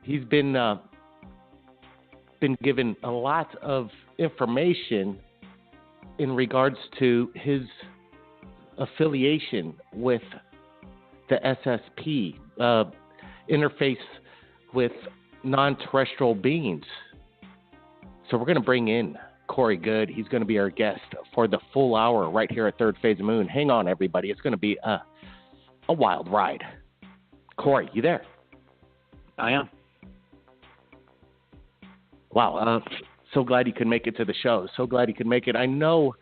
he's been given a lot of information in regards to his affiliation with the SSP, interface with non-terrestrial beings. So we're going to bring in Corey Good. He's going to be our guest for the full hour right here at Third Phase of Moon. Hang on, everybody. It's going to be a wild ride. Corey, you there? I am. Wow. So glad you could make it to the show. So glad you could make it. I know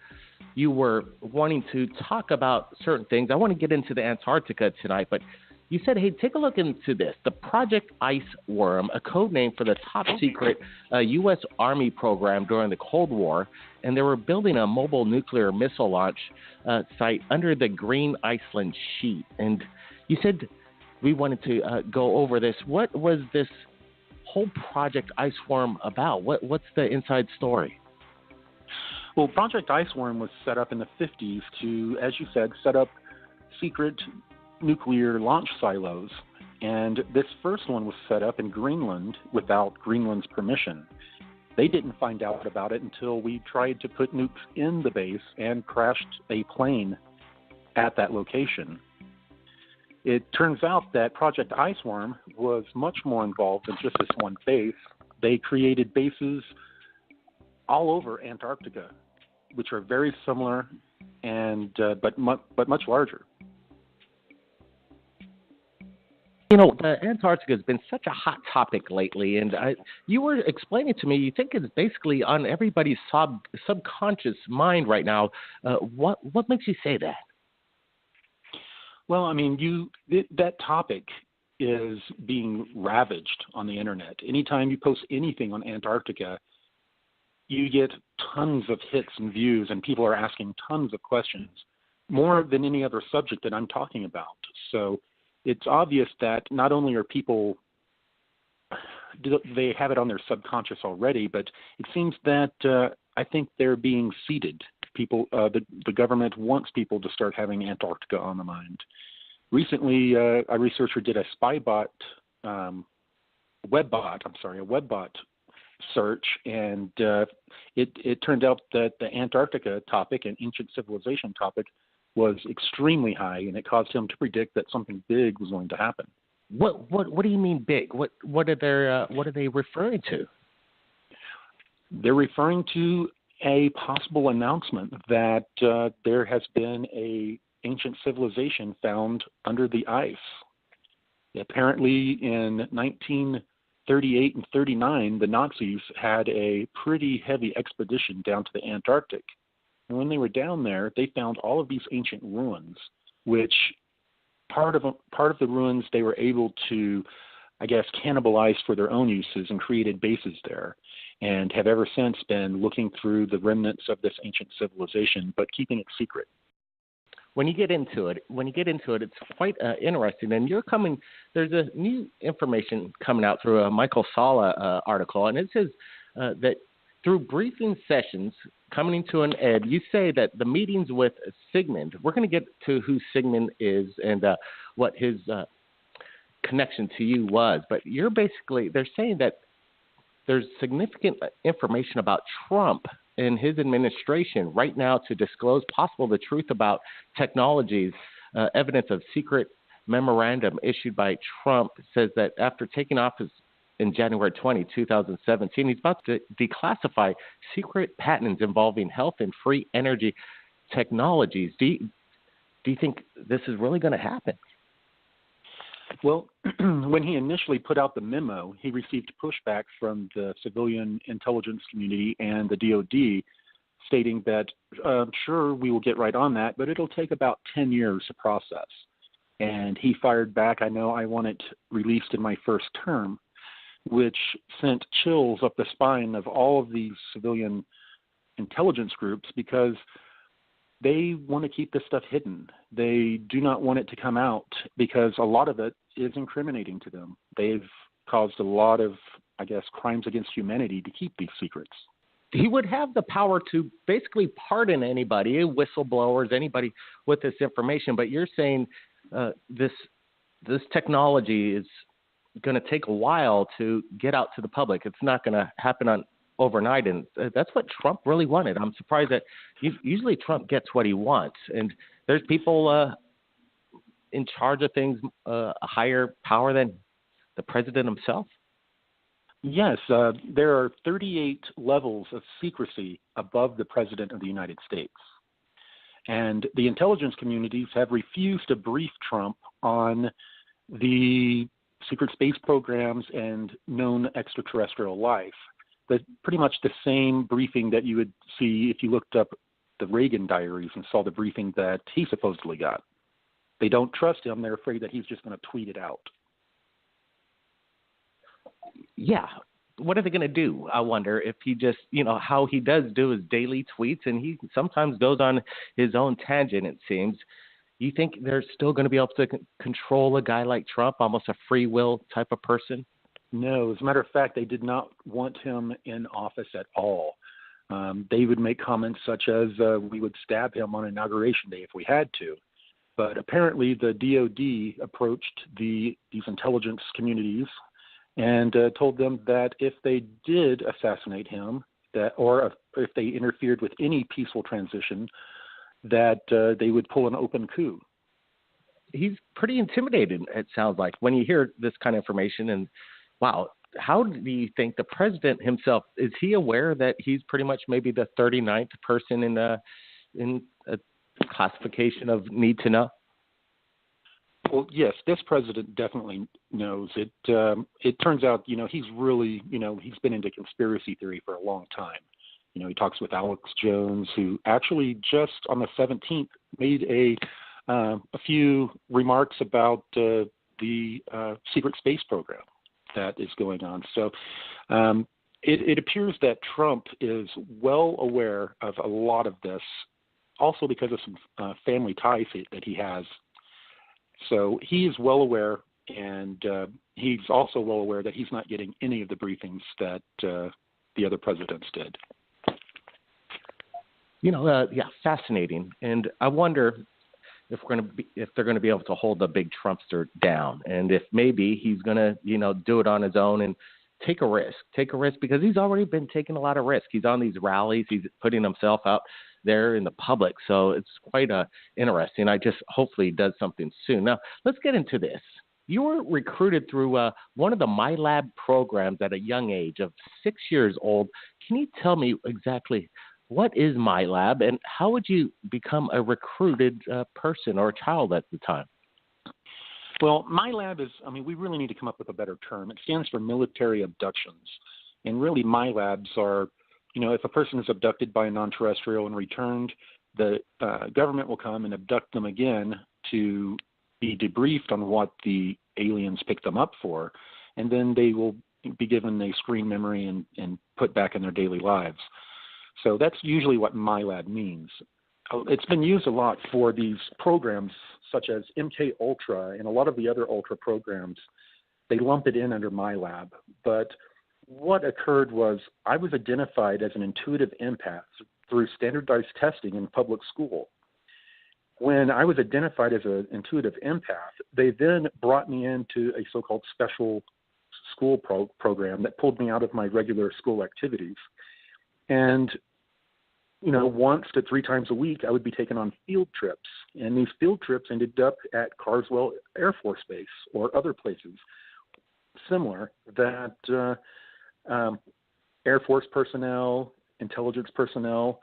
you were wanting to talk about certain things. I want to get into the Antarctica tonight, but you said, hey, take a look into this. The Project Ice Worm, a code name for the top secret U.S. Army program during the Cold War, and they were building a mobile nuclear missile launch site under the Green Iceland Sheet. And you said we wanted to go over this. What was this whole Project Ice Worm about? What's the inside story? Well, Project Iceworm was set up in the 50s to, as you said, set up secret nuclear launch silos. And this first one was set up in Greenland without Greenland's permission. They didn't find out about it until we tried to put nukes in the base and crashed a plane at that location. It turns out that Project Iceworm was much more involved than just this one base. They created bases all over Antarctica, which are very similar and but much larger. You know, the Antarctica has been such a hot topic lately, and you were explaining to me, you think it's basically on everybody's subconscious mind right now. What makes you say that? Well, I mean, that topic is being ravaged on the internet. Anytime you post anything on Antarctica, you get tons of hits and views, and people are asking tons of questions, more than any other subject that I'm talking about. So it's obvious that not only are people, they have it on their subconscious already, but it seems that I think they're being seeded. People, the government wants people to start having Antarctica on the mind. Recently, a researcher did a a webbot search, and it turned out that the Antarctica topic and ancient civilization topic was extremely high, and it caused him to predict that something big was going to happen. What do you mean big? What are they referring to? They're referring to a possible announcement that there has been a ancient civilization found under the ice. Apparently, in 1938 and 39, the Nazis had a pretty heavy expedition down to the Antarctic. And when they were down there, they found all of these ancient ruins, which part of the ruins they were able to, I guess, cannibalize for their own uses and created bases there, and have ever since been looking through the remnants of this ancient civilization, but keeping it secret. When you get into it, it's quite interesting. And there's a new information coming out through a Michael Sala article, and it says that through briefing sessions coming to an end, you say that the meetings with Sigmund, we're going to get to who Sigmund is and what his connection to you was, but they're saying that there's significant information about Trump and his administration right now to disclose the truth about technologies. Evidence of secret memorandum issued by Trump says that after taking office in January 20, 2017, he's about to declassify secret patents involving health and free energy technologies. Do you think this is really going to happen? Well, when he initially put out the memo, he received pushback from the civilian intelligence community and the DOD, stating that, sure, we will get right on that, but it'll take about 10 years to process. And he fired back, I know I want it released in my first term, which sent chills up the spine of all of these civilian intelligence groups, because they want to keep this stuff hidden. They do not want it to come out because a lot of it is incriminating to them. They've caused a lot of, I guess, crimes against humanity to keep these secrets. He would have the power to basically pardon anybody, whistleblowers, anybody with this information. But you're saying this technology is going to take a while to get out to the public. It's not going to happen on overnight, and that's what Trump really wanted. I'm surprised that usually Trump gets what he wants, and there's people in charge of things, a higher power than the president himself. Yes, there are 38 levels of secrecy above the President of the United States. And the intelligence communities have refused to brief Trump on the secret space programs and known extraterrestrial life. Pretty much the same briefing that you would see if you looked up the Reagan diaries and saw the briefing that he supposedly got. They don't trust him. They're afraid that he's just going to tweet it out. Yeah. What are they going to do? I wonder if he just, how he does do his daily tweets, and he sometimes goes on his own tangent, it seems. You think they're still going to be able to control a guy like Trump, almost a free will type of person? No. As a matter of fact, they did not want him in office at all. They would make comments such as, we would stab him on Inauguration Day if we had to. But apparently the DOD approached these intelligence communities and told them that if they did assassinate him, or if they interfered with any peaceful transition, that they would pull an open coup. He's pretty intimidated, it sounds like, when you hear this kind of information. And wow, how do you think the president himself, is he aware that he's pretty much maybe the 39th person in a classification of need to know? Well, yes, this president definitely knows it. It turns out, he's really, he's been into conspiracy theory for a long time. He talks with Alex Jones, who actually just on the 17th made a few remarks about the secret space program that is going on. So it appears that Trump is well aware of a lot of this, also because of some family ties that he has. So he is well aware, and he's also well aware that he's not getting any of the briefings that the other presidents did. Fascinating. And I wonder if they're going to be able to hold the big Trumpster down, and if maybe he's going to, do it on his own and take a risk because he's already been taking a lot of risk. He's on these rallies. He's putting himself out there in the public. So it's quite interesting. Hopefully he does something soon. Now, let's get into this. You were recruited through one of the MyLab programs at a young age of 6 years old. Can you tell me exactly what is MyLab and how would you become a recruited person or a child at the time? Well, MyLab we really need to come up with a better term. It stands for military abductions. And really, MyLabs are, if a person is abducted by a non-terrestrial and returned, the government will come and abduct them again to be debriefed on what the aliens picked them up for, and then they will be given a screen memory and put back in their daily lives. So that's usually what MyLab means. It's been used a lot for these programs such as MK Ultra and a lot of the other Ultra programs. They lump it in under MyLab, but what occurred was I was identified as an intuitive empath through standardized testing in public school. When I was identified as an intuitive empath, they then brought me into a so-called special school program that pulled me out of my regular school activities. And, once to 3 times a week, I would be taken on field trips. And these field trips ended up at Carswell Air Force Base or other places similar that Air Force personnel, intelligence personnel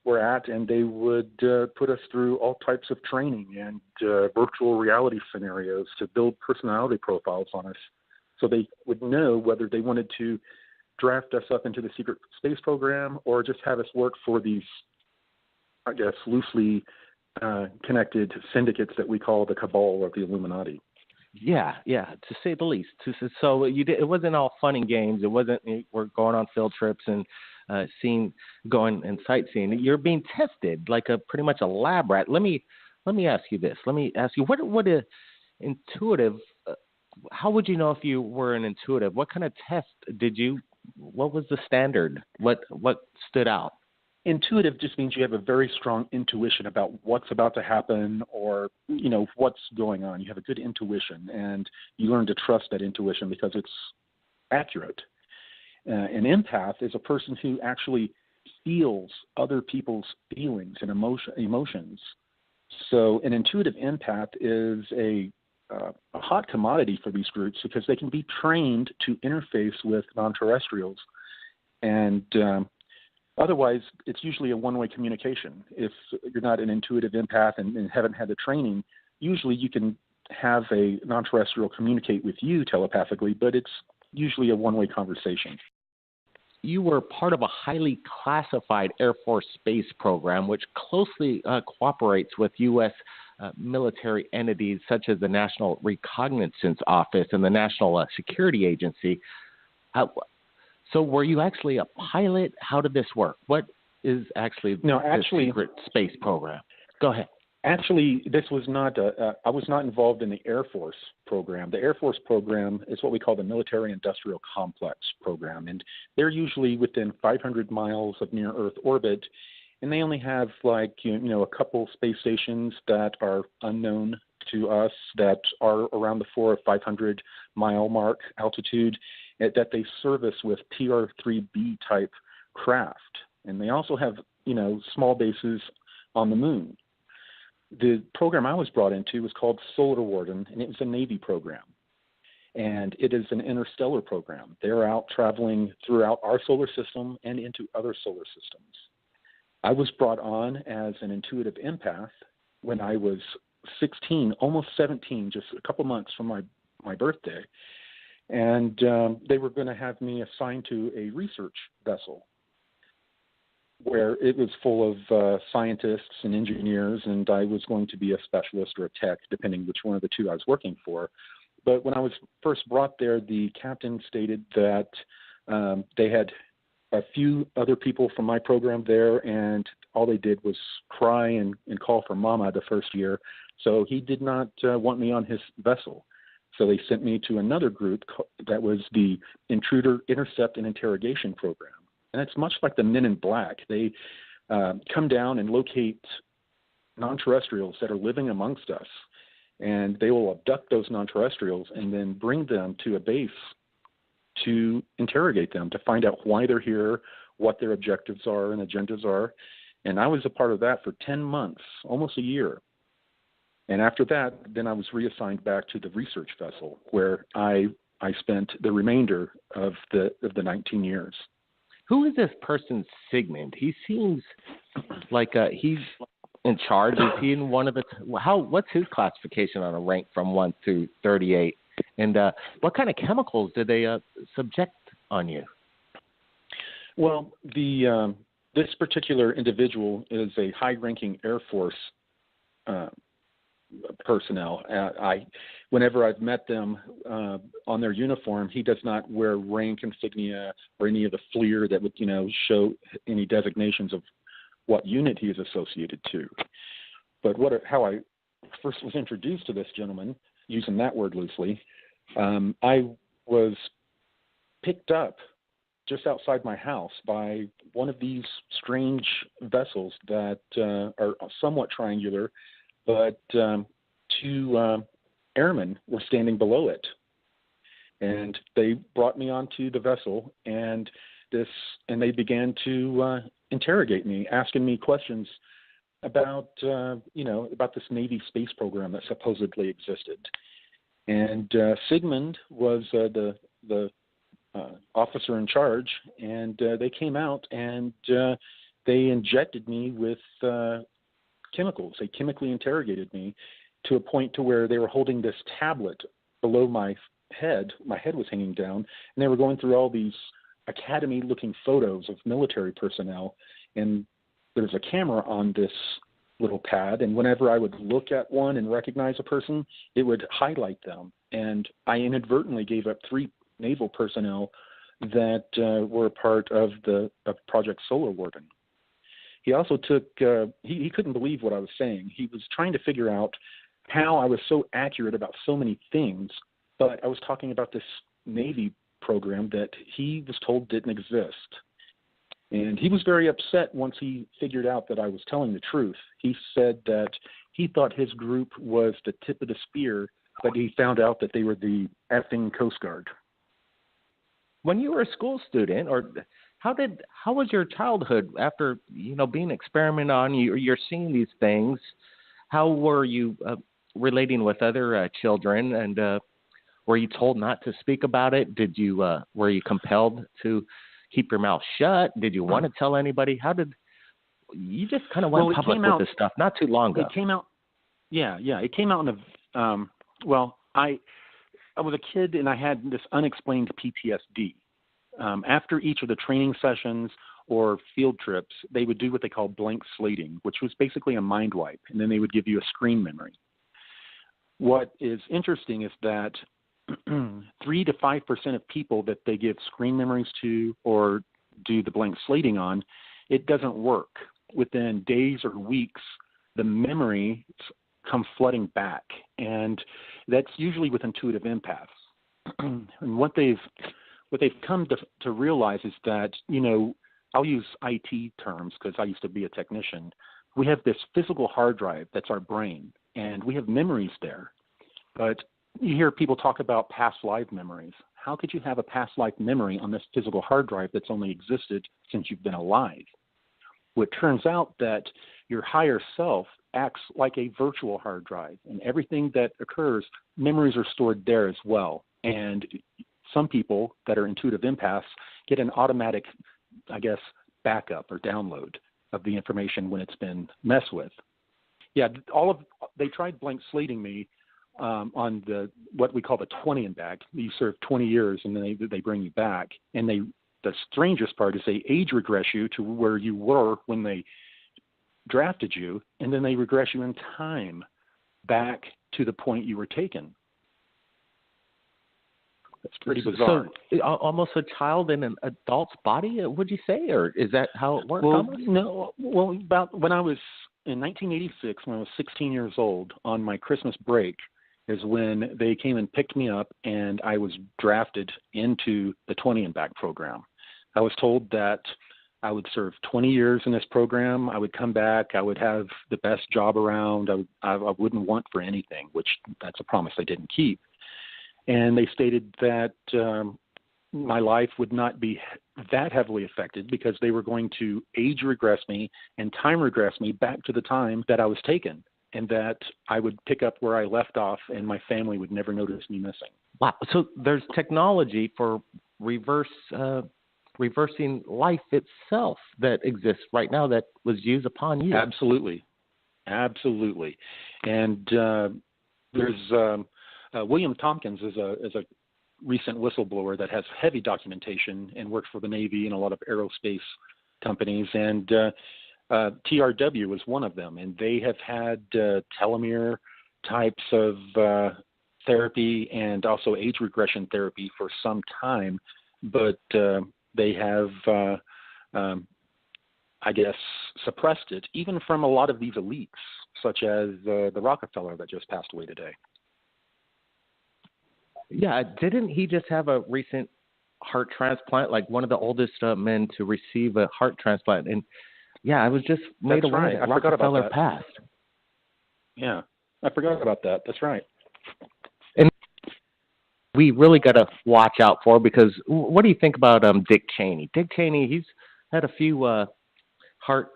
were at, and they would put us through all types of training and virtual reality scenarios to build personality profiles on us so they would know whether they wanted to draft us up into the secret space program or just have us work for these, I guess, loosely connected syndicates that we call the cabal or the Illuminati. Yeah, to say the least. So it wasn't all fun and games. It wasn't we're going on field trips and going and sightseeing. You're being tested like pretty much a lab rat. Let me ask you this. Let me ask you what a intuitive. How would you know if you were an intuitive? What kind of test did you? What was the standard? What stood out? Intuitive just means you have a very strong intuition about what's about to happen, or, what's going on. You have a good intuition, and you learn to trust that intuition because it's accurate. An empath is a person who actually feels other people's feelings and emotions. So an intuitive empath is a hot commodity for these groups because they can be trained to interface with non-terrestrials. And otherwise, it's usually a one-way communication. If you're not an intuitive empath and haven't had the training, usually you can have a non-terrestrial communicate with you telepathically, but it's usually a one-way conversation. You were part of a highly classified Air Force space program, which closely cooperates with U.S. Military entities such as the National Reconnaissance Office and the National Security Agency. So were you actually a pilot? How did this work? What is actually the secret space program? Go ahead. Actually, this was not I was not involved in the Air Force program. The Air Force program is what we call the Military Industrial Complex program, and they're usually within 500 miles of near-Earth orbit, and they only have a couple space stations that are unknown to us that are around the 400 or 500 mile mark altitude that they service with TR-3B type craft, and they also have small bases on the moon. The program I was brought into was called Solar Warden, and it was a Navy program. And it is an interstellar program. They're out traveling throughout our solar system and into other solar systems. I was brought on as an intuitive empath when I was 16, almost 17, just a couple months from my birthday. And they were going to have me assigned to a research vessel where it was full of scientists and engineers, and I was going to be a specialist or a tech, depending which one of the two I was working for. But when I was first brought there, the captain stated that they had a few other people from my program there, and all they did was cry and call for mama the first year. So he did not want me on his vessel. So they sent me to another group that was the Intruder Intercept and Interrogation Program. And it's much like the Men in Black. They come down and locate non-terrestrials that are living amongst us, and they will abduct those non-terrestrials and then bring them to a base to interrogate them, to find out why they're here, what their objectives are and agendas are. And I was a part of that for 10 months, almost a year. And after that, then I was reassigned back to the research vessel, where I spent the remainder of the 19 years. Who is this person, Sigmund? He seems like he's in charge. Is he in one of the? What's his classification on a rank from 1 to 38? And what kind of chemicals did they subject on you? Well, this particular individual is a high-ranking Air Force personnel. Whenever I've met them on their uniform, he does not wear rank insignia or any of the fleer that would, show any designations of what unit he is associated to. But how I first was introduced to this gentleman, using that word loosely, I was picked up just outside my house by one of these strange vessels that are somewhat triangular, but two airmen were standing below it. And they brought me onto the vessel, and they began to interrogate me, asking me questions about this Navy space program that supposedly existed. And Sigmund was the officer in charge, and they came out and they injected me with chemicals. They chemically interrogated me to a point to where they were holding this tablet below my head. My head was hanging down, and they were going through all these academy-looking photos of military personnel, and there's a camera on this little pad, and whenever I would look at one and recognize a person, it would highlight them. And I inadvertently gave up 3 naval personnel that were a part of Project Solar Warden. He also took, he couldn't believe what I was saying. He was trying to figure out how I was so accurate about so many things, but I was talking about this Navy program that he was told didn't exist. And he was very upset once he figured out that I was telling the truth. He said that he thought his group was the tip of the spear, but he found out that they were the effing Coast Guard. When you were a school student, or how was your childhood after being experimented on? You're seeing these things. How were you relating with other children, and were you told not to speak about it? Were you compelled to keep your mouth shut? Did you want to tell anybody? How did you just kind of went public with this stuff not too long ago? It came out. Yeah. It came out in a. I was a kid and I had this unexplained PTSD. After each of the training sessions or field trips, they would do what they call blank slating, which was basically a mind wipe, and then they would give you a screen memory. What is interesting is that 3 to 5% of people that they give screen memories to or do the blank slating on, it doesn't work. Within days or weeks, the memories come flooding back, and that's usually with intuitive empaths. And what they've come to realize is that, I'll use IT terms because I used to be a technician. We have this physical hard drive that's our brain, and we have memories there. But you hear people talk about past life memories. How could you have a past life memory on this physical hard drive that's only existed since you've been alive? Well, it turns out that your higher self acts like a virtual hard drive, and everything that occurs, memories are stored there as well. And some people that are intuitive empaths get an automatic, backup or download of the information when it's been messed with. Yeah, they tried blank slating me on what we call the 20 and back. You serve 20 years and then they bring you back. And the strangest part is they age regress you to where you were when they drafted you, and then they regress you in time back to the point you were taken. That's pretty bizarre. So almost a child in an adult's body, would you say, or is that how it works? No. Well, about when I was in 1986, when I was 16 years old, on my Christmas break, is when they came and picked me up, and I was drafted into the 20 and back program. I was told that I would serve 20 years in this program. I would come back. I would have the best job around. I wouldn't want for anything, which that's a promise they didn't keep. And they stated that my life would not be that heavily affected because they were going to age regress me and time regress me back to the time that I was taken, and that I would pick up where I left off and my family would never notice me missing. Wow. So there's technology for reversing life itself that exists right now that was used upon you. Absolutely. And there's William Tompkins is a recent whistleblower that has heavy documentation and works for the Navy and a lot of aerospace companies. And TRW is one of them. And they have had telomere types of therapy and also age regression therapy for some time. But they have, suppressed it, even from a lot of these elites, such as the Rockefeller that just passed away today. Yeah, didn't he just have a recent heart transplant, like one of the oldest men to receive a heart transplant? And yeah, I was just made aware that Rockefeller passed. Yeah, I forgot about that. That's right. And we really got to watch out for, because what do you think about Dick Cheney? Dick Cheney, he's had a few heart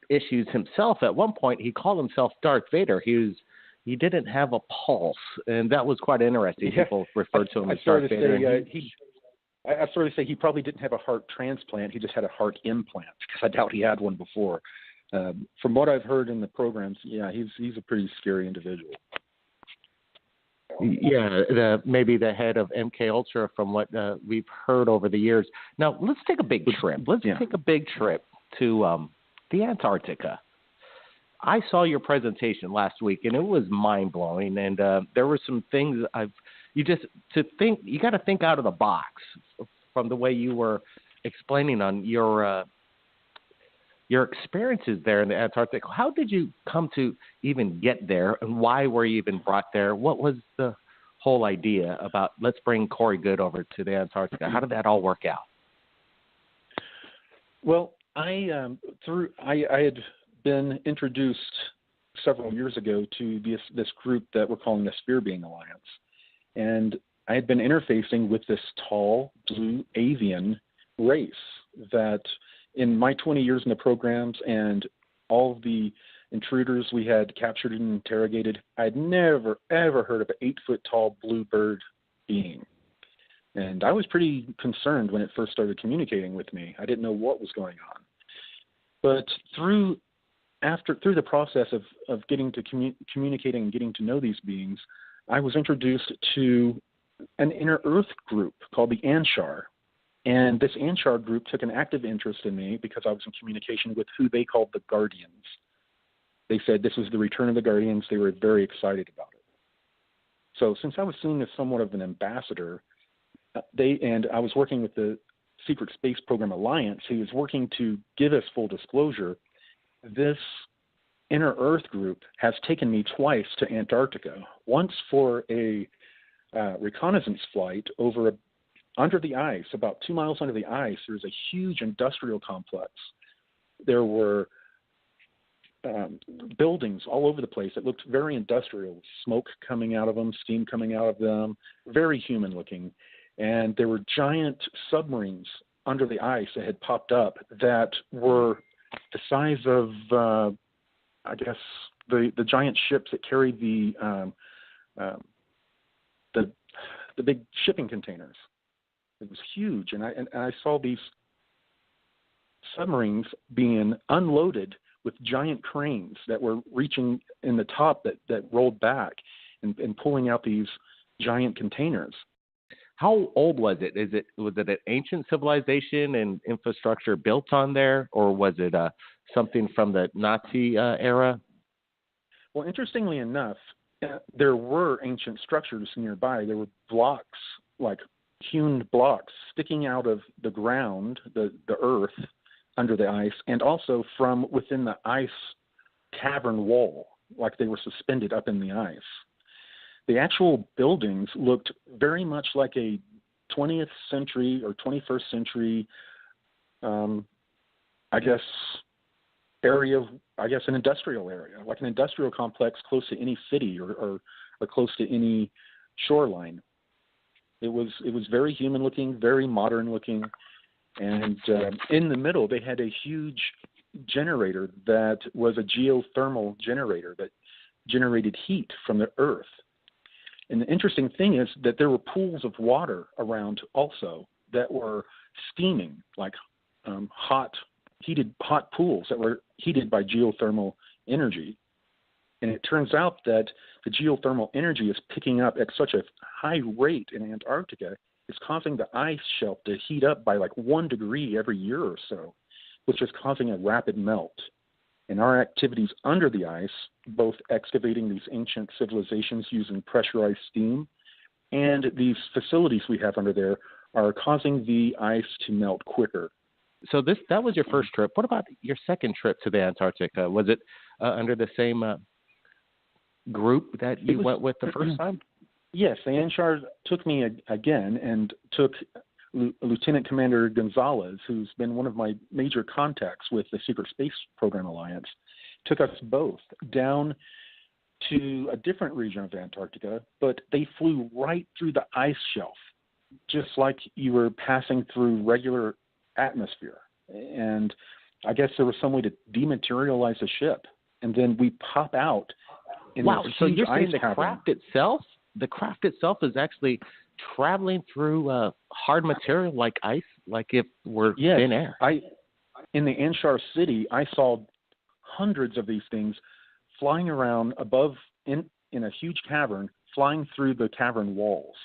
issues himself. At one point, he called himself Darth Vader. He didn't have a pulse, and that was quite interesting. Yeah. People referred to him as Darth Vader. I sort of say he probably didn't have a heart transplant. He just had a heart implant, because I doubt he had one before. From what I've heard in the programs, yeah, he's a pretty scary individual. Yeah, maybe the head of MK Ultra, from what we've heard over the years. Now, let's take a big trip. Let's take a big trip to the Antarctica. I saw your presentation last week, and it was mind-blowing, and there were some things you got to think out of the box from the way you were explaining on your experiences there in the Antarctic. How did you come to even get there, and why were you even brought there? What was the whole idea about, let's bring Corey Good over to the Antarctica? How did that all work out? Well, I had been introduced several years ago to this group that we're calling the Sphere Being Alliance, and I had been interfacing with this tall blue avian race that, in my 20 years in the programs and all of the intruders we had captured and interrogated, I'd never ever heard of an 8-foot tall blue bird being. And I was pretty concerned when it first started communicating with me. I didn't know what was going on. But through the process of getting to communicating and getting to know these beings, I was introduced to an inner Earth group called the Anshar. And this Anshar group took an active interest in me because I was in communication with who they called the Guardians. They said this was the return of the Guardians. They were very excited about it. So since I was seen as somewhat of an ambassador, and I was working with the Secret Space Program Alliance, who was working to give us full disclosure, this Inner Earth group has taken me twice to Antarctica. Once for a reconnaissance flight under the ice, about 2 miles under the ice. There's a huge industrial complex. There were buildings all over the place that looked very industrial, smoke coming out of them, steam coming out of them, very human looking. And there were giant submarines under the ice that had popped up that were the size of, I guess, the giant ships that carry the big shipping containers. It was huge, and I saw these submarines being unloaded with giant cranes that were reaching in the top that rolled back and pulling out these giant containers. How old was it? Was it an ancient civilization and infrastructure built on there, or was it something from the Nazi era? Well, interestingly enough, there were ancient structures nearby. There were blocks, like hewn blocks, sticking out of the ground, the earth under the ice, and also from within the ice cavern wall, like they were suspended up in the ice. The actual buildings looked very much like a 20th century or 21st century, an industrial area, like an industrial complex close to any city or close to any shoreline. It was very human looking, very modern looking, and in the middle they had a huge generator that was a geothermal generator that generated heat from the earth. And the interesting thing is that there were pools of water around also that were steaming, like hot pools that were heated by geothermal energy. And it turns out that the geothermal energy is picking up at such a high rate in Antarctica, it's causing the ice shelf to heat up by like 1 degree every year or so, which is causing a rapid melt. And our activities under the ice, both excavating these ancient civilizations using pressurized steam and these facilities we have under there, are causing the ice to melt quicker. So that was your first trip. What about your second trip to the Antarctica? Was it under the same group that you went with the first time? Yes, the Anshar took me again and took Lieutenant Commander Gonzalez, who's been one of my major contacts with the Secret Space Program Alliance, took us both down to a different region of Antarctica, but they flew right through the ice shelf, just like you were passing through regular atmosphere. And I guess there was some way to dematerialize the ship, and then we pop out in this so huge you're saying ice cavern. The craft itself is actually traveling through hard material like ice, like if we're thin air. In the Anshar city, I saw hundreds of these things flying around above in a huge cavern, flying through the cavern walls.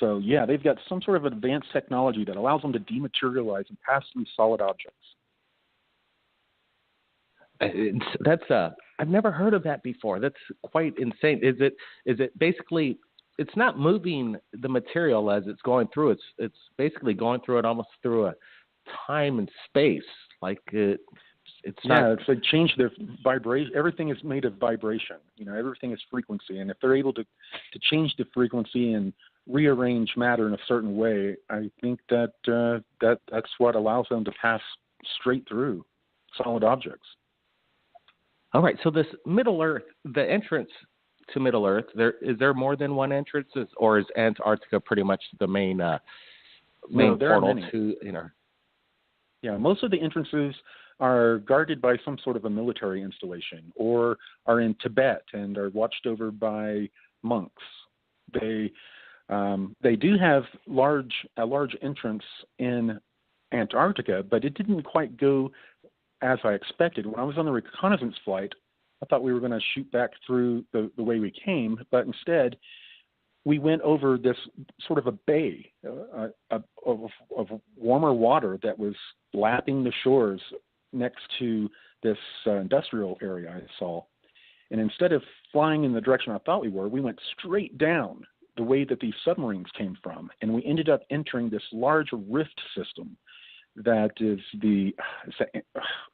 So, yeah, they've got some sort of advanced technology that allows them to dematerialize and pass through solid objects. I've never heard of that before. That's quite insane. Is it basically, it's not moving the material as it's going through. It's basically going through it almost through a time and space. Like it's not. Yeah, it's like change the vibration. Everything is made of vibration. Everything is frequency. And if they're able to change the frequency and rearrange matter in a certain way, I think that's what allows them to pass straight through solid objects. All right. So this Middle Earth, the entrance to Middle Earth, is there more than one entrance, or is Antarctica pretty much the main portal to, you know? Yeah, most of the entrances are guarded by some sort of a military installation, or are in Tibet and are watched over by monks. They do have a large entrance in Antarctica, but it didn't quite go as I expected. When I was on the reconnaissance flight, I thought we were going to shoot back through the way we came, but instead we went over this sort of a bay of warmer water that was lapping the shores next to this industrial area I saw. And instead of flying in the direction I thought we went straight down the way that these submarines came from. And we ended up entering this large rift system that is the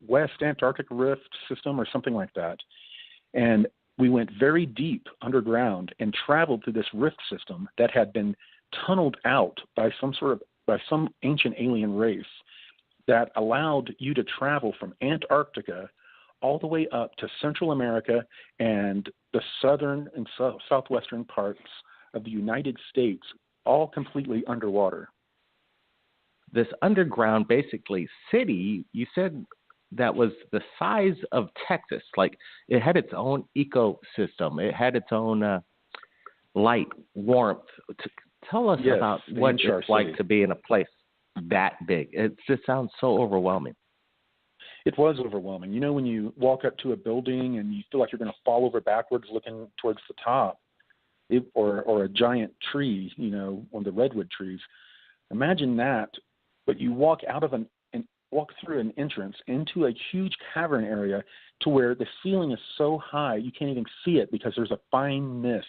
West Antarctic Rift system or something like that. And we went very deep underground and traveled through this rift system that had been tunneled out by some ancient alien race that allowed you to travel from Antarctica all the way up to Central America and the southern and southwestern parts of the United States, all completely underwater. This underground, basically, city, you said that was the size of Texas. Like, it had its own ecosystem. It had its own light, warmth. Tell us about what it's like to be in a place that big. It just sounds so overwhelming. It was overwhelming. You know, when you walk up to a building and you feel like you're going to fall over backwards looking towards the top, or a giant tree, you know, one of the redwood trees. Imagine that, but you walk walk through an entrance into a huge cavern area to where the ceiling is so high you can't even see it because there's a fine mist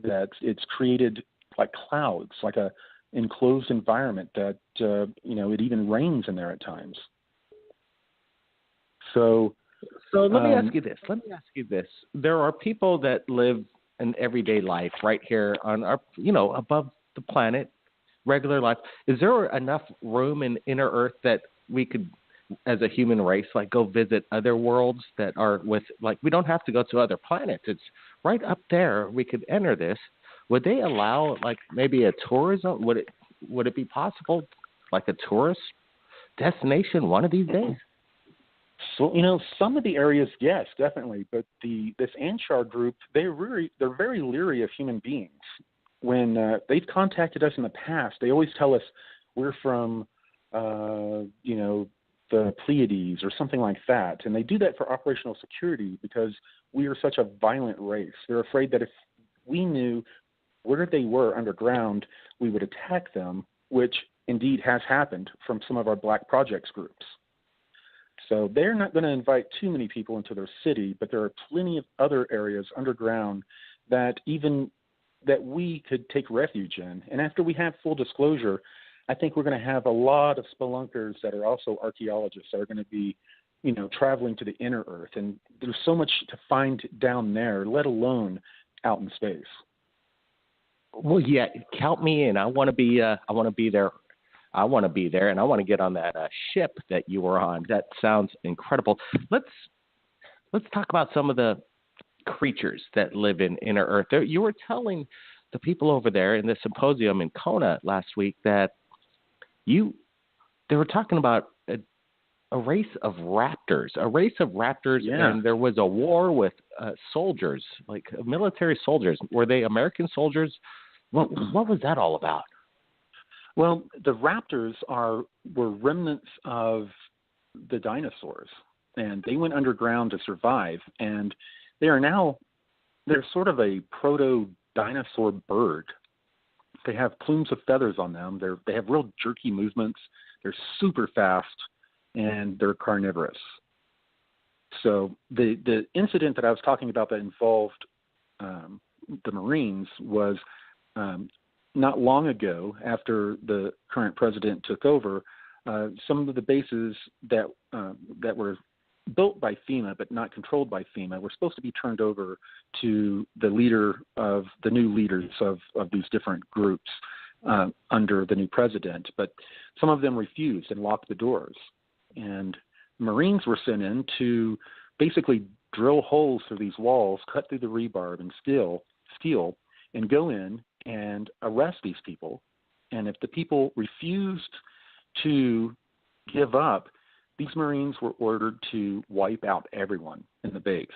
that it's created like clouds, like a enclosed environment that it even rains in there at times. So let me ask you this. There are people that live an everyday life right here on our, above the planet, regular life. Is there enough room in inner Earth that we could, as a human race, like go visit other worlds that are we don't have to go to other planets. It's right up there. We could enter this. Would they allow maybe a tourism? Would it be possible, like a tourist destination one of these days? So, some of the areas, yes, definitely. But this Anshar group, they're very leery of human beings. When they've contacted us in the past, they always tell us we're from, the Pleiades or something like that. And they do that for operational security because we are such a violent race. They're afraid that if we knew where they were underground, we would attack them, which indeed has happened from some of our Black Projects groups. So they're not going to invite too many people into their city, but there are plenty of other areas underground that we could take refuge in. And after we have full disclosure, I think we're going to have a lot of spelunkers that are also archaeologists that are going to be, traveling to the inner Earth. And there's so much to find down there, let alone out in space. Well, yeah, count me in. I want to be there. I want to be there, and I want to get on that ship that you were on. That sounds incredible. Let's talk about some of the creatures that live in inner Earth. You were telling the people over there in the symposium in Kona last week that they were talking about a race of raptors, yeah. And there was a war with soldiers, like military soldiers. Were they American soldiers? What was that all about? Well, the raptors were remnants of the dinosaurs, and they went underground to survive. And they're sort of a proto-dinosaur bird. They have plumes of feathers on them. They have real jerky movements. They're super fast, and they're carnivorous. So the incident that I was talking about that involved the Marines was not long ago, after the current president took over, some of the bases that were built by FEMA but not controlled by FEMA were supposed to be turned over to the new leaders of these different groups under the new president. But some of them refused and locked the doors. and Marines were sent in to basically drill holes through these walls, cut through the rebar and steel, and go in and arrest these people. And if the people refused to give up, these Marines were ordered to wipe out everyone in the base.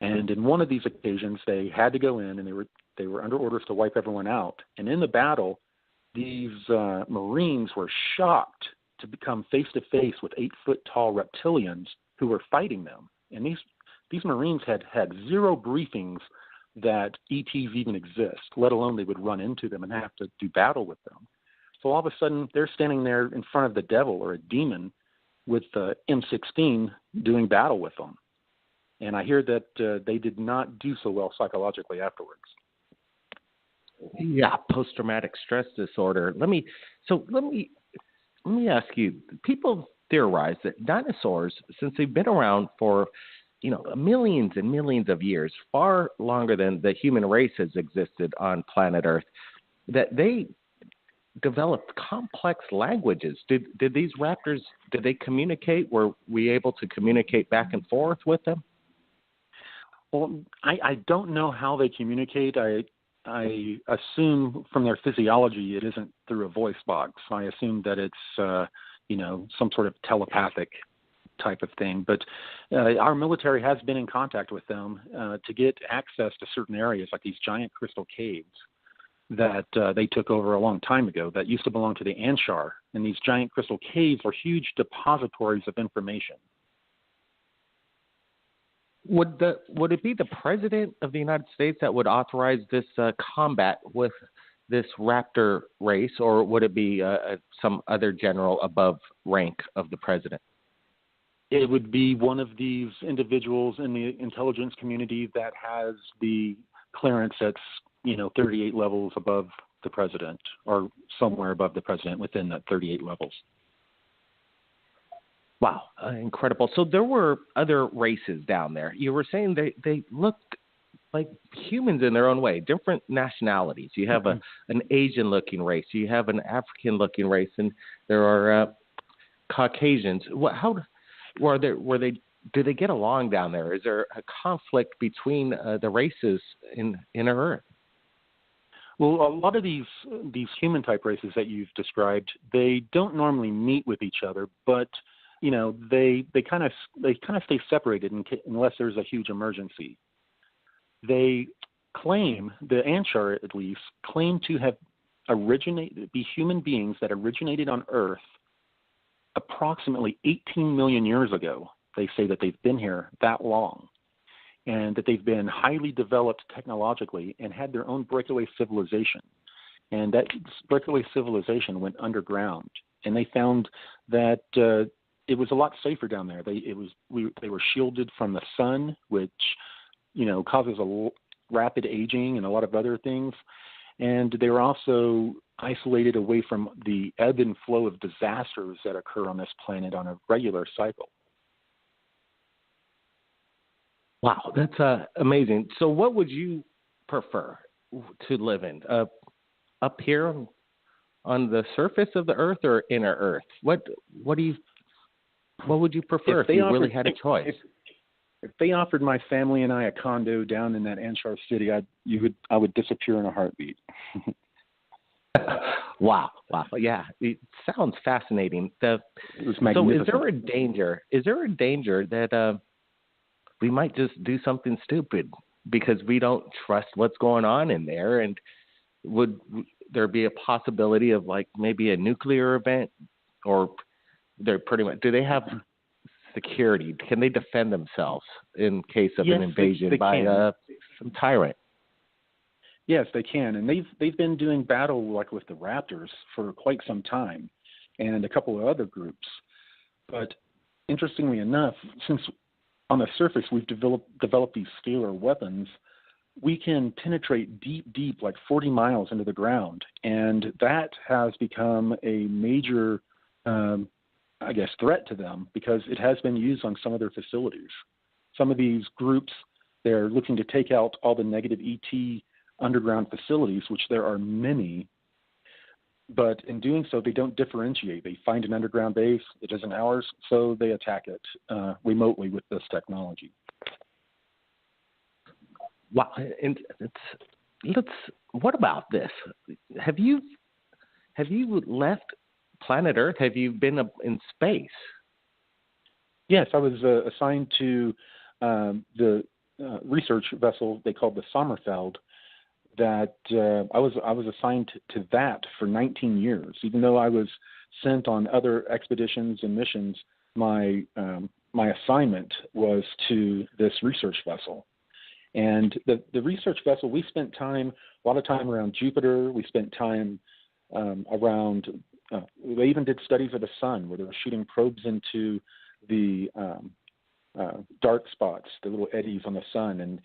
And in one of these occasions, they had to go in, and they were under orders to wipe everyone out. And in the battle, these Marines were shocked to become face-to-face with 8-foot-tall reptilians who were fighting them. And these Marines had zero briefings that ETs even exist, let alone they would run into them and have to do battle with them. So all of a sudden, they're standing there in front of the devil or a demon with the M16 doing battle with them. And I hear that they did not do so well psychologically afterwards. Yeah, post-traumatic stress disorder. Let me ask you. People theorize that dinosaurs, since they've been around for millions and millions of years, far longer than the human race has existed on planet Earth, that they developed complex languages. Did these raptors, did they communicate? Were we able to communicate back and forth with them? Well, I don't know how they communicate. I assume from their physiology it isn't through a voice box. I assume that it's some sort of telepathic type of thing. But our military has been in contact with them to get access to certain areas, like these giant crystal caves that they took over a long time ago that used to belong to the Anshar. And these giant crystal caves are huge depositories of information. Would it be the president of the United States that would authorize this combat with this raptor race, or would it be some other general above rank of the president? It would be one of these individuals in the intelligence community that has the clearance that's 38 levels above the president, or somewhere above the president within that 38 levels. Wow, incredible. So there were other races down there. You were saying they looked like humans in their own way, different nationalities. You have an Asian-looking race. You have an African-looking race, and there are Caucasians. Do they get along down there? Is there a conflict between the races in Earth? Well, a lot of these human-type races that you've described, they don't normally meet with each other, but they kind of stay separated unless there's a huge emergency. They claim, the Anshar at least, claim to have be human beings that originated on Earth approximately 18 million years ago. They say that they've been here that long, and that they've been highly developed technologically and had their own breakaway civilization. And that breakaway civilization went underground, and they found that it was a lot safer down there. They were shielded from the sun, which causes a rapid aging and a lot of other things. And they were also isolated away from the ebb and flow of disasters that occur on this planet on a regular cycle. Wow, that's amazing. So what would you prefer to live in? Up here on the surface of the Earth or inner Earth? What would you prefer if you really had a choice? If they offered my family and I a condo down in that Anshar city, I would disappear in a heartbeat. Wow. Yeah, it sounds fascinating. It was magnificent. So is there a danger that we might just do something stupid because we don't trust what's going on in there? And would there be a possibility of like maybe a nuclear event, or they're pretty much, do they have security? Can they defend themselves in case of an invasion by some tyrant? Yes, they can, and they've been doing battle like with the Raptors for quite some time, and a couple of other groups. But interestingly enough, since on the surface we've developed these scalar weapons, we can penetrate deep, like 40 miles into the ground, and that has become a major, threat to them because it has been used on some of their facilities. Some of these groups, they're looking to take out all the negative ET underground facilities, which there are many. but in doing so, they don't differentiate. They find an underground base, it isn't ours, so they attack it remotely with this technology. Wow, and what about this? Have you left planet Earth? Have you been in space? Yes, I was assigned to the research vessel they called the Sommerfeld. That I was assigned to that for 19 years. Even though I was sent on other expeditions and missions, my assignment was to this research vessel. And the research vessel, we spent a lot of time around Jupiter. We spent time around. They even did studies of the sun, where they were shooting probes into the dark spots, the little eddies on the sun, and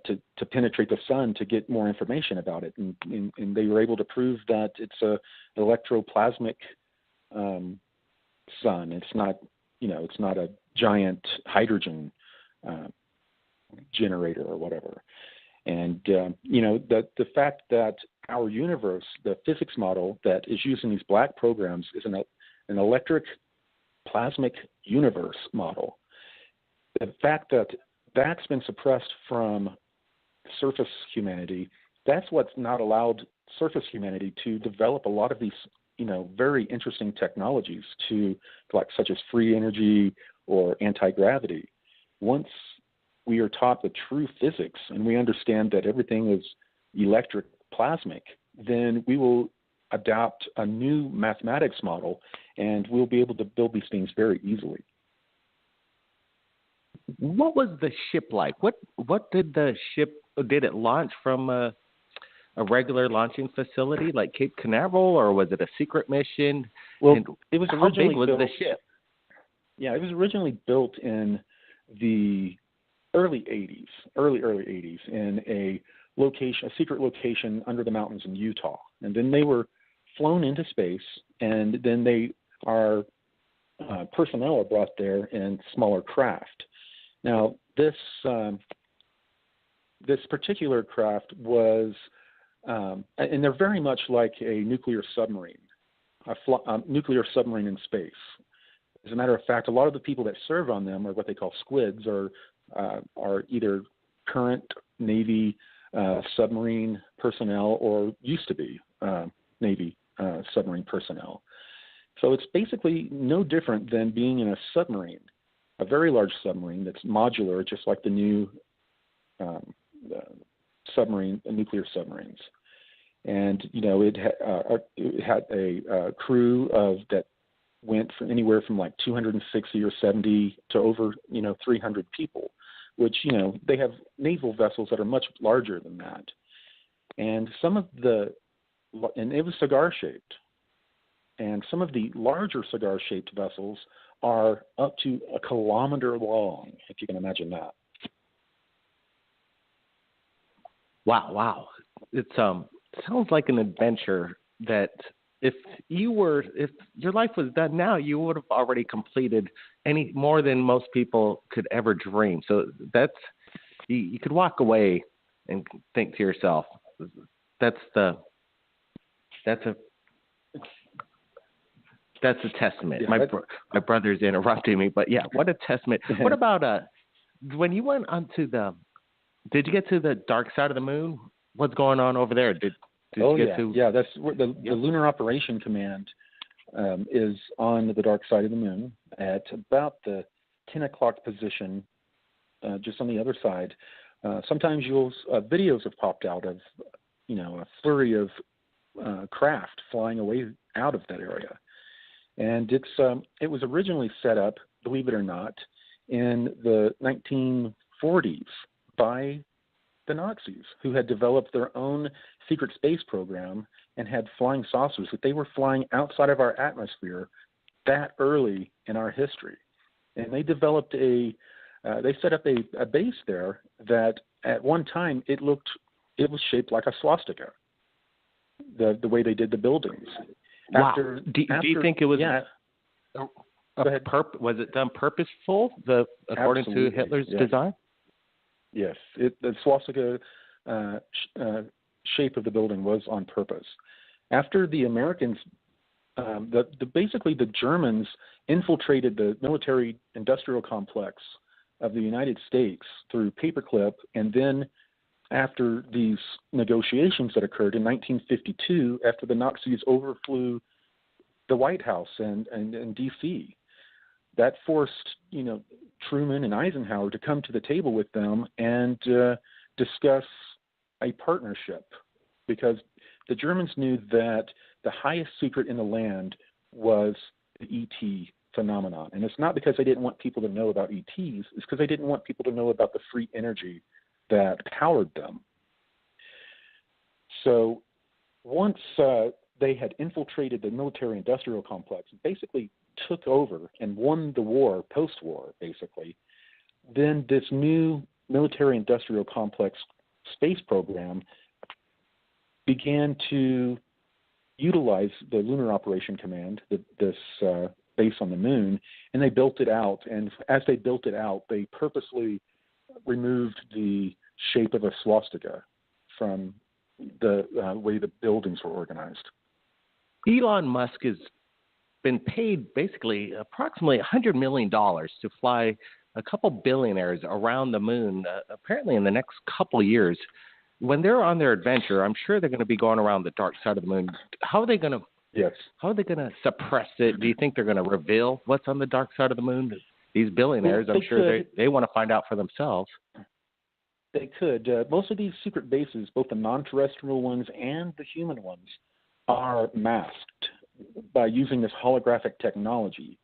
to penetrate the sun to get more information about it. And they were able to prove that it's an electroplasmic sun. It's not a giant hydrogen generator or whatever. And the fact that our universe, the physics model that is used in these black programs, is an electric plasmic universe model. The fact that that's been suppressed from surface humanity, that's what's not allowed surface humanity to develop a lot of these, very interesting technologies such as free energy or anti-gravity. Once we are taught the true physics and we understand that everything is electric plasmic, then we will adopt a new mathematics model and we'll be able to build these things very easily. What was the ship like? What did the ship, did it launch from a regular launching facility like Cape Canaveral, or was it a secret mission? Well, and it was how originally big was built, the ship? Yeah, it was originally built in the early 80s in a secret location under the mountains in Utah. And then they were flown into space, and then our personnel are brought there in smaller craft. Now, this particular craft was, and they're very much like a nuclear submarine, a nuclear submarine in space. As a matter of fact, a lot of the people that serve on them are what they call squids, are either current Navy submarine personnel or used to be Navy submarine personnel. So it's basically no different than being in a submarine, a very large submarine that's modular, just like the new nuclear submarines. And it had a crew that went from anywhere from like 260 or 70 to over 300 people, which they have naval vessels that are much larger than that. And it was cigar shaped. And some of the larger cigar shaped vessels are up to 1 kilometer long, if you can imagine that. Wow. It sounds like an adventure that if your life was done now, you would have already completed more than most people could ever dream. So that's, you could walk away and think to yourself, that's a testament. Yeah, my brother's interrupting me, but yeah, what a testament. What about when you went onto did you get to the dark side of the moon? What's going on over there? Did you get to? Yeah, that's where the Lunar Operation Command is on the dark side of the moon at about the 10 o'clock position, just on the other side. Sometimes videos have popped out of a flurry of craft flying away out of that area. And it was originally set up, believe it or not, in the 1940s by the Nazis, who had developed their own secret space program and had flying saucers that they were flying outside of our atmosphere that early in our history. And they developed they set up a base there that at one time it was shaped like a swastika, the way they did the buildings. Wow. Do you think it was was it done purposeful, according to Hitler's design? Yes, the swastika shape of the building was on purpose. After the Americans, basically the Germans infiltrated the military-industrial complex of the United States through paperclip, and then after these negotiations that occurred in 1952, after the Nazis overflew the White House and D.C., that forced, Truman and Eisenhower to come to the table with them and discuss a partnership, because the Germans knew that the highest secret in the land was the ET phenomenon. And it's not because they didn't want people to know about ETs, it's because they didn't want people to know about the free energy that powered them. So once they had infiltrated the military-industrial complex, basically took over and won the war, post-war, basically, then this new military-industrial complex space program began to utilize the Lunar Operation Command, this base on the moon, and they built it out. And as they built it out, they purposely removed the shape of a swastika from the way the buildings were organized. Elon Musk has been paid basically approximately $100 million to fly a couple billionaires around the moon, apparently in the next couple of years. When they're on their adventure, I'm sure they're going to be going around the dark side of the moon. How are they going to? Yes. How are they going to suppress it? Do you think they're going to reveal what's on the dark side of the moon? These billionaires, I'm sure they want to find out for themselves. They could. Most of these secret bases, both the non-terrestrial ones and the human ones, are masked by using this holographic technology.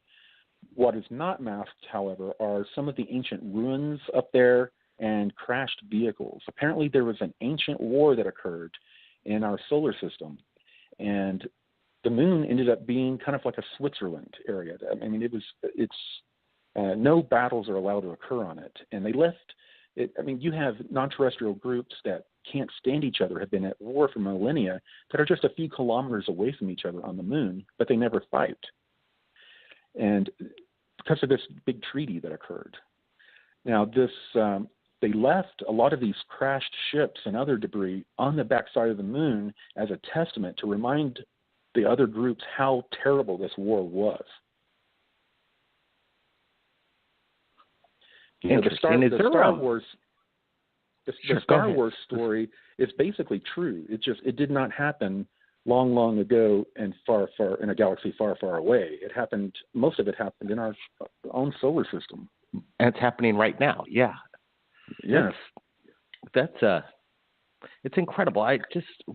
What is not masked, however, are some of the ancient ruins up there and crashed vehicles. Apparently there was an ancient war that occurred in our solar system, and the moon ended up being kind of like a Switzerland area. I mean, no battles are allowed to occur on it, and they left it. I mean, you have non-terrestrial groups that can't stand each other, have been at war for millennia, that are just a few kilometers away from each other on the moon, but they never fight. And because of this big treaty that occurred. Now, they left a lot of these crashed ships and other debris on the backside of the moon as a testament to remind the other groups how terrible this war was. The Star Wars story is basically true. It did not happen long, long ago and far, far in a galaxy far, far away. Most of it happened in our own solar system. And it's happening right now. Yeah. Yes. It's incredible.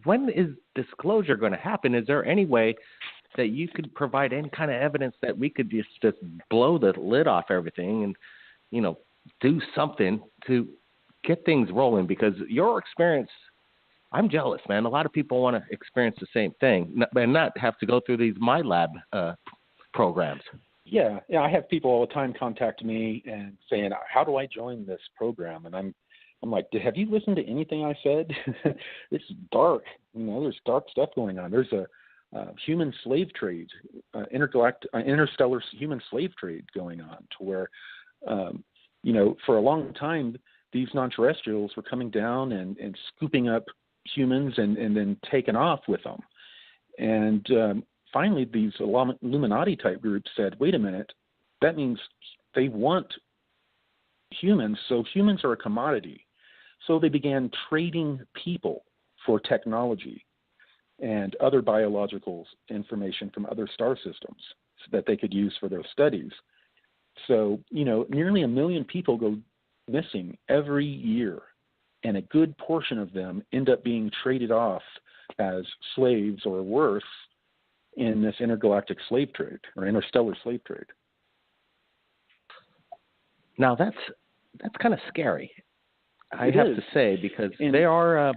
When is disclosure going to happen? Is there any way that you could provide any kind of evidence that we could just blow the lid off everything and, do something to get things rolling? Because your experience, I'm jealous, man. A lot of people want to experience the same thing and not have to go through these MyLab programs. Yeah, I have people all the time contact me and saying, "How do I join this program?" And I'm like, "Have you listened to anything I said? It's dark. There's dark stuff going on. There's a human slave trade, interstellar human slave trade going on, to where, for a long time, these non-terrestrials were coming down and scooping up humans and then taking off with them. And finally, these Illuminati-type groups said, wait a minute, that means they want humans, so humans are a commodity. So they began trading people for technology and other biological information from other star systems that they could use for their studies. So, nearly 1 million people go missing every year, and a good portion of them end up being traded off as slaves or worse in this intergalactic slave trade or interstellar slave trade. Now that's kind of scary, I have to say, because there are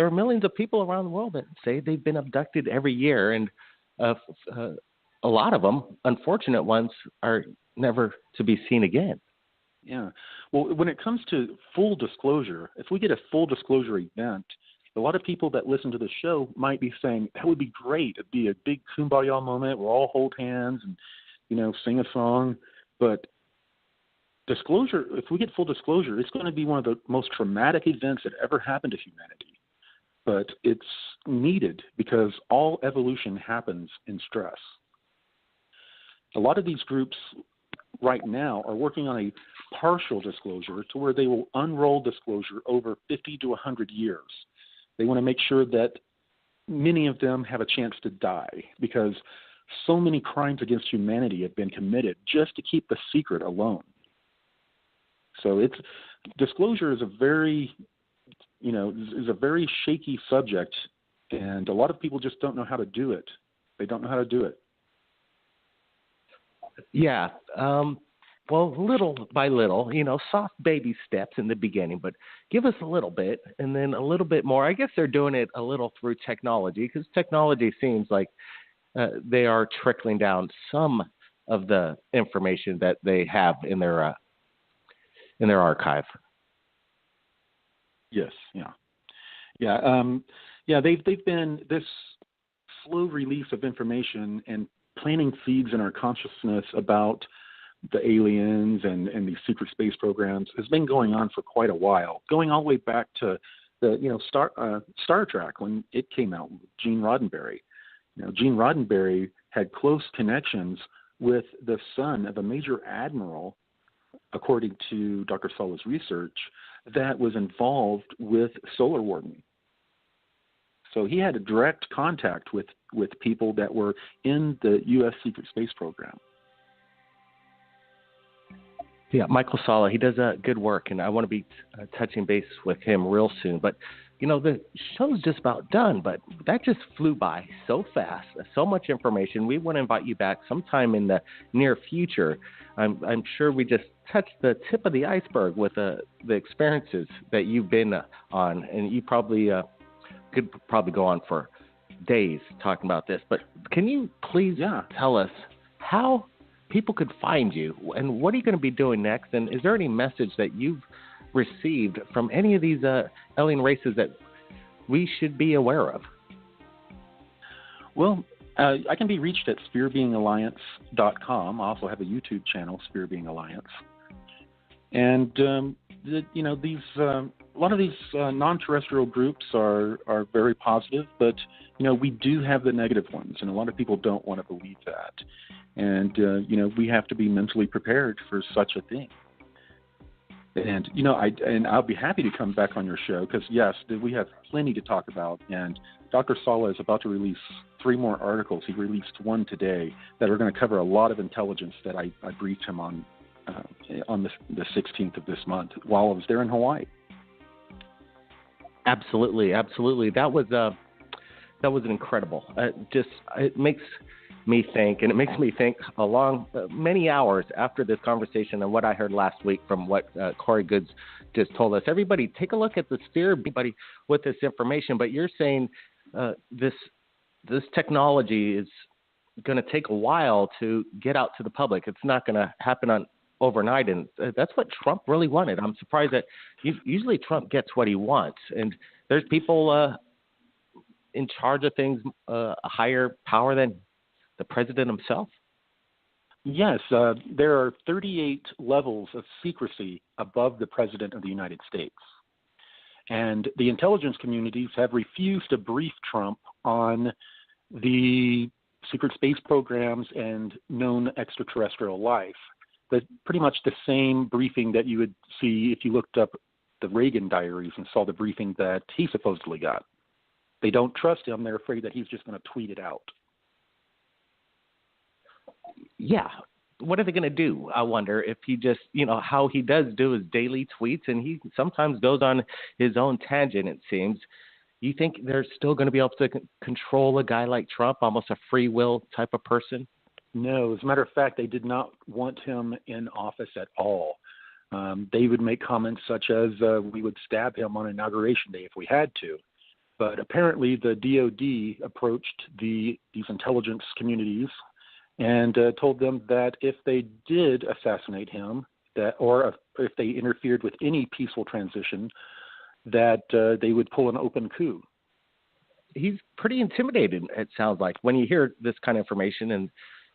millions of people around the world that say they've been abducted every year, and a lot of them, unfortunate ones, are never to be seen again. Yeah. Well, when it comes to full disclosure, if we get a full disclosure event, a lot of people that listen to the show might be saying, that would be great. It'd be a big kumbaya moment. We'll all hold hands and, sing a song. But disclosure, if we get full disclosure, it's going to be one of the most traumatic events that ever happened to humanity. but it's needed because all evolution happens in stress. A lot of these groups right now are working on a partial disclosure to where they will unroll disclosure over 50 to 100 years. They want to make sure that many of them have a chance to die because so many crimes against humanity have been committed just to keep the secret alone. So disclosure is a very shaky subject, and a lot of people just don't know how to do it. They don't know how to do it. Yeah. Well, little by little, soft baby steps in the beginning, but give us a little bit and then a little bit more. I guess they're doing it a little through technology because technology seems like they are trickling down some of the information that they have in their archive. Yes. Yeah. They've been this slow release of information and planting seeds in our consciousness about the aliens and these secret space programs has been going on for quite a while, going all the way back to the Star Trek when it came out. Gene Roddenberry. Gene Roddenberry had close connections with the son of a major admiral, according to Dr. Sala's research, that was involved with solar warming. So he had a direct contact with people that were in the U.S. secret space program. Yeah, Michael Salla, he does good work, and I want to be touching base with him real soon. But, the show's just about done, but that just flew by so fast, so much information. We want to invite you back sometime in the near future. I'm sure we just touched the tip of the iceberg with the experiences that you've been on, and you probably could go on for days talking about this. But can you please tell us how people could find you and what are you going to be doing next? And is there any message that you've received from any of these alien races that we should be aware of? Well, I can be reached at spherebeingalliance.com. I also have a YouTube channel, Sphere Being Alliance. And, a lot of these non-terrestrial groups are very positive, but, we do have the negative ones, and a lot of people don't want to believe that. And, we have to be mentally prepared for such a thing. And, I'll be happy to come back on your show because, yes, we have plenty to talk about. And Dr. Salla is about to release 3 more articles. He released one today that are going to cover a lot of intelligence that I briefed him on the 16th of this month while I was there in Hawaii. Absolutely. That was incredible. It makes me think, and it makes me think along many hours after this conversation and what I heard last week from what Corey Goods just told us. Everybody, take a look at the sphere, everybody, with this information. But you're saying this technology is going to take a while to get out to the public. It's not going to happen overnight, and that's what Trump really wanted. I'm surprised that usually Trump gets what he wants, and there's people in charge of things, a higher power than the president himself? Yes, there are 38 levels of secrecy above the president of the United States. And the intelligence communities have refused to brief Trump on the secret space programs and known extraterrestrial life. But pretty much the same briefing that you would see if you looked up the Reagan diaries and saw the briefing that he supposedly got. They don't trust him. They're afraid that he's just going to tweet it out. Yeah. What are they going to do? I wonder if he just, how he does do his daily tweets, and he sometimes goes on his own tangent, it seems. You think they're still going to be able to control a guy like Trump, almost a free will type of person? No. As a matter of fact, they did not want him in office at all. They would make comments such as we would stab him on Inauguration Day if we had to. But apparently the DOD approached these intelligence communities and told them that if they did assassinate him, or if they interfered with any peaceful transition, that they would pull an open coup. He's pretty intimidated, it sounds like, when you hear this kind of information. And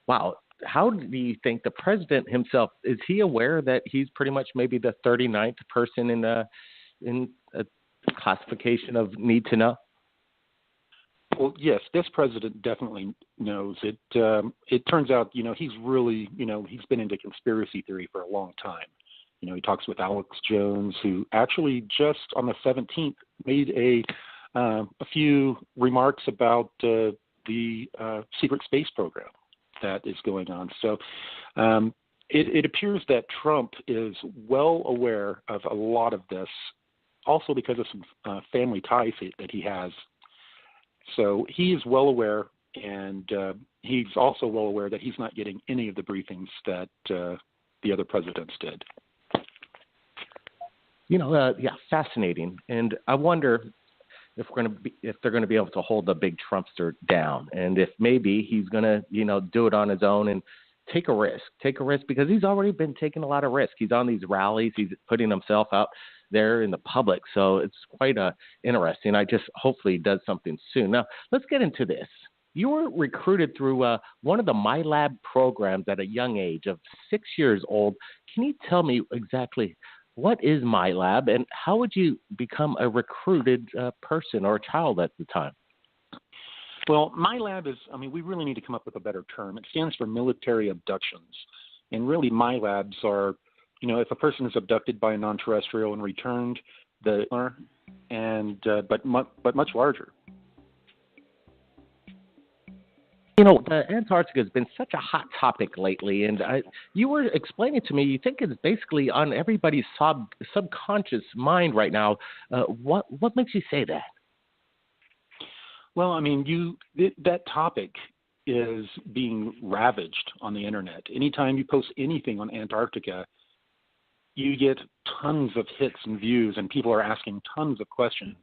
wow, how do you think the president himself, is he aware that he's pretty much maybe the 39th person in a classification of need to know? Well, yes, this president definitely knows it. It turns out, he's really, he's been into conspiracy theory for a long time. He talks with Alex Jones, who actually just on the 17th made a few remarks about the secret space program that is going on. So it appears that Trump is well aware of a lot of this, also because of some family ties that he has. So he is well aware, and he's also well aware that he's not getting any of the briefings that the other presidents did. Fascinating. And I wonder if they're going to be able to hold the big Trumpster down, and if maybe he's going to, do it on his own and take a risk because he's already been taking a lot of risk. He's on these rallies. He's putting himself out there in the public. So it's quite interesting. Hopefully he does something soon. Now, let's get into this. You were recruited through one of the MyLab programs at a young age of 6 years old. Can you tell me exactly what is MyLab and how would you become a recruited person or a child at the time? Well, MyLab we really need to come up with a better term. It stands for military abductions. And really, MyLabs are, if a person is abducted by a non-terrestrial and returned, but much larger. The Antarctica has been such a hot topic lately, and you were explaining to me, you think it's basically on everybody's subconscious mind right now. What makes you say that? Well, that topic is being ravaged on the internet. Anytime you post anything on Antarctica, you get tons of hits and views, and people are asking tons of questions,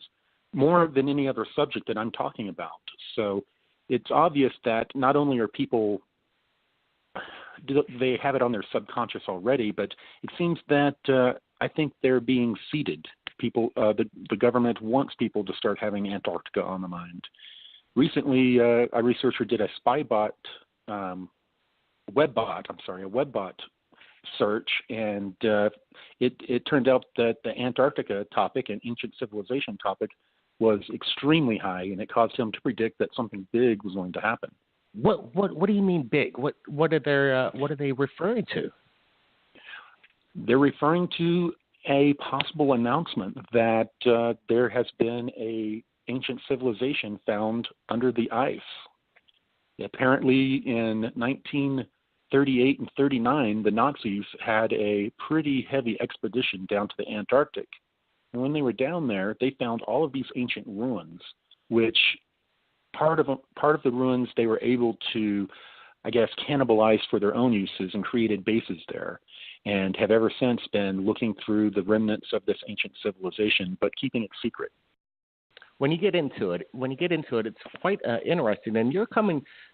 more than any other subject that I'm talking about. So it's obvious that not only are people, they have it on their subconscious already, but it seems that I think they're being seeded. People, the government wants people to start having Antarctica on the mind. Recently, a researcher did a webbot search, and it turned out that the Antarctica topic and ancient civilization topic was extremely high, and it caused him to predict that something big was going to happen. What do you mean big? What are they referring to? They're referring to a possible announcement that there has been a ancient civilization found under the ice. Apparently, in 1938 and 39, the Nazis had a pretty heavy expedition down to the Antarctic. And when they were down there, they found all of these ancient ruins, which part of the ruins they were able to, cannibalize for their own uses and created bases there, and have ever since been looking through the remnants of this ancient civilization, but keeping it secret. When you get into it, it's quite interesting. And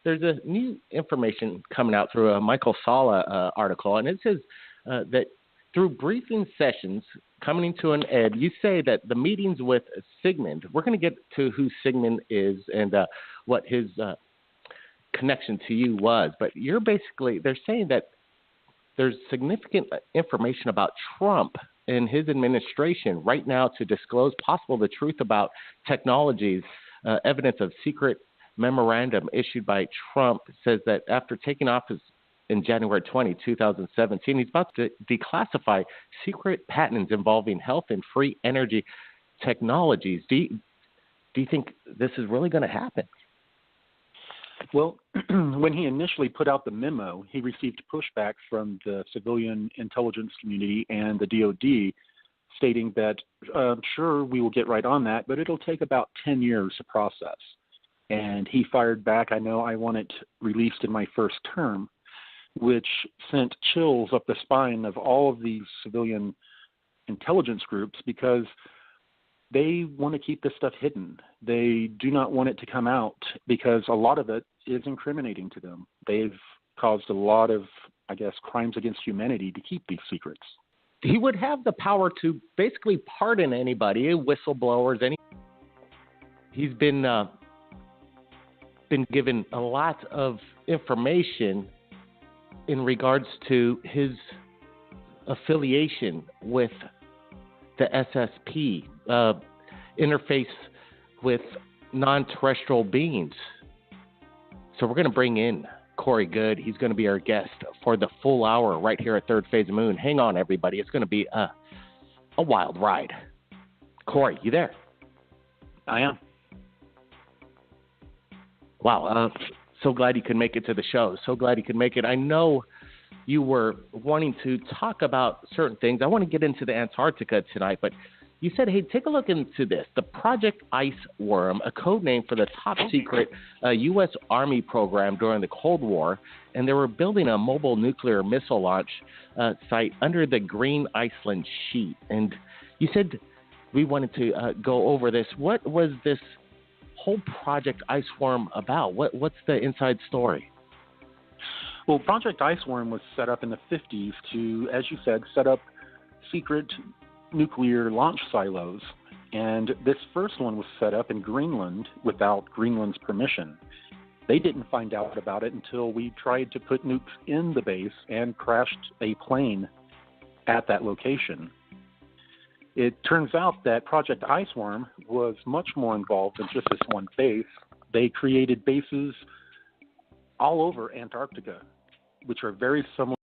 there's a new information coming out through a Michael Salla article, and it says that through briefing sessions coming to an end, you say that the meetings with Sigmund, we're going to get to who Sigmund is and what his connection to you was, but they're saying that there's significant information about Trump and his administration right now to disclose the truth about technologies. Evidence of secret memorandum issued by Trump says that after taking office in January 20, 2017, he's about to declassify secret patents involving health and free energy technologies. Do you think this is really going to happen? Well, when he initially put out the memo, he received pushback from the civilian intelligence community and the DOD stating that, sure, we will get right on that, but it'll take about 10 years to process. And he fired back, I know I want it released in my first term, which sent chills up the spine of all of these civilian intelligence groups because they want to keep this stuff hidden. They do not want it to come out because a lot of it is incriminating to them. They've caused a lot of, crimes against humanity to keep these secrets. He would have the power to basically pardon anybody, whistleblowers. He's been given a lot of information in regards to his affiliation with the SSP, interface with non-terrestrial beings. So we're going to bring in Corey Good. He's going to be our guest for the full hour right here at Third Phase of Moon. Hang on, everybody. It's going to be a wild ride. Corey, you there? I am. Wow. So glad you could make it to the show. So glad you could make it. I know you were wanting to talk about certain things. I want to get into the Antarctica tonight, but you said, hey, take a look into this. The Project Ice Worm, a code name for the top secret U.S. Army program during the Cold War, and they were building a mobile nuclear missile launch site under the Green Iceland Sheet. And you said we wanted to go over this. What was this whole Project Ice Worm about? What's the inside story? Well, Project Iceworm was set up in the 50s to, as you said, set up secret nuclear launch silos. And this first one was set up in Greenland without Greenland's permission. They didn't find out about it until we tried to put nukes in the base and crashed a plane at that location. It turns out that Project Iceworm was much more involved than just this one base. They created bases all over Antarctica, which are very similar